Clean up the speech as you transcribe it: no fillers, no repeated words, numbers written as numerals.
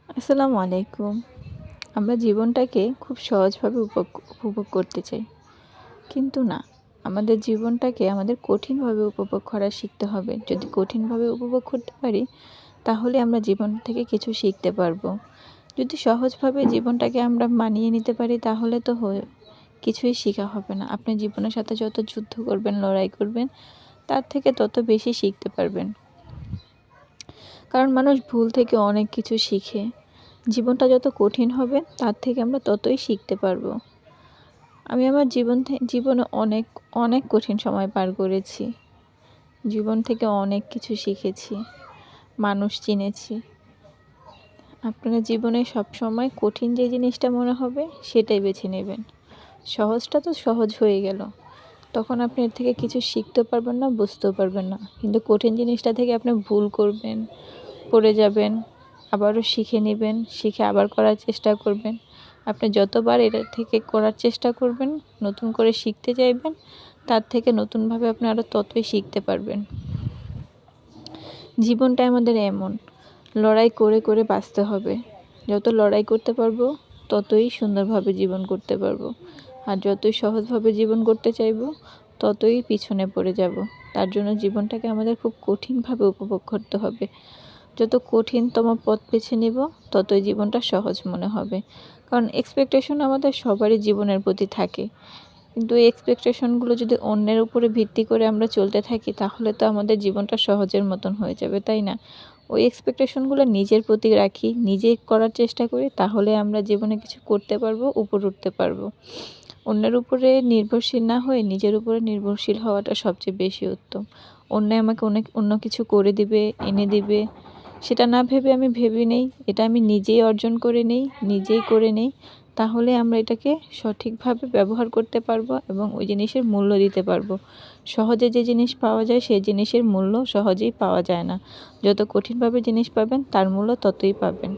আসসালামু আলাইকুম। আমরা জীবনটাকে খুব সহজভাবে উপভোগ করতে চাই। কিন্তু না, আমাদের জীবনটাকে আমাদের কঠিনভাবে উপভোগ করা শিখতে হবে। যদি কঠিনভাবে উপভোগ করতে পারি, তাহলে আমরা জীবন থেকে কিছু শিখতে পারবো। যদি সহজভাবে জীবনটাকে আমরা মানিয়ে নিতে পারি, তাহলে তো কিছুই শেখা হবে না। আপনি জীবনের সাথে যত যুদ্ধ করবেন, লড়াই করবেন, তার থেকে তত বেশি শিখতে পারবেন। কারণ মানুষ ভুল থেকে অনেক কিছু শিখে। জীবনটা যত কঠিন হবে তার থেকে আমরা ততই শিখতে পারবো। আমি আমার জীবনে অনেক অনেক কঠিন সময় পার করেছি। জীবন থেকে অনেক কিছু শিখেছি, মানুষ চিনেছি। আপনারা জীবনে সবসময় কঠিন যে জিনিসটা মনে হবে সেটাই বেছে নেবেন। সহজটা তো সহজ হয়ে গেল, তখন আপনি এর থেকে কিছু শিখতে পারবেন না, বুঝতেও পারবেন না। কিন্তু কঠিন জিনিসটা থেকে আপনি ভুল করবেন, পড়ে যাবেন, আবারও শিখে নেবেন, শিখে আবার করার চেষ্টা করবেন। আপনি যতবার এটা থেকে করার চেষ্টা করবেন, নতুন করে শিখতে চাইবেন, তার থেকে নতুনভাবে আপনি আরও ততই শিখতে পারবেন। জীবনটা আমাদের এমন, লড়াই করে করে বাঁচতে হবে। যত লড়াই করতে পারবো, ততই সুন্দরভাবে জীবন করতে পারবো। আর যতই সহজভাবে জীবন করতে চাইবো, ততই পিছনে পড়ে যাব। তার জন্য জীবনটাকে আমাদের খুব কঠিনভাবে উপভোগ করতে হবে। যত কঠিনতম পথ বেছে নেব, ততই জীবনটা সহজ মনে হবে। কারণ এক্সপেকটেশন আমাদের সবারই জীবনের প্রতি থাকে। কিন্তু এই এক্সপেকটেশনগুলো যদি অন্যের উপরে ভিত্তি করে আমরা চলতে থাকি, তাহলে তো আমাদের জীবনটা সহজের মতন হয়ে যাবে, তাই না? ওই এক্সপেকটেশনগুলো নিজের প্রতি রাখি, নিজে করার চেষ্টা করি, তাহলে আমরা জীবনে কিছু করতে পারবো, উপরে উঠতে পারবো। অন্যের উপরে নির্ভরশীল না হয়ে নিজের উপরে নির্ভরশীল হওয়াটা সবচেয়ে বেশি উত্তম। আমাকে অন্য কিছু করে দিবে, এনে দিবে, সেটা না ভেবে আমি ভেবে নেই এটা আমি নিজেই অর্জন করে নেই, নিজেই করে নেই। তাহলে আমরা এটাকে সঠিকভাবে ব্যবহার করতে পারবো এবং ওই জিনিসের মূল্য দিতে পারবো। সহজে যে জিনিস পাওয়া যায় সেই জিনিসের মূল্য সহজেই পাওয়া যায় না। যত কঠিনভাবে জিনিস পাবেন তার মূল্য ততই পাবেন।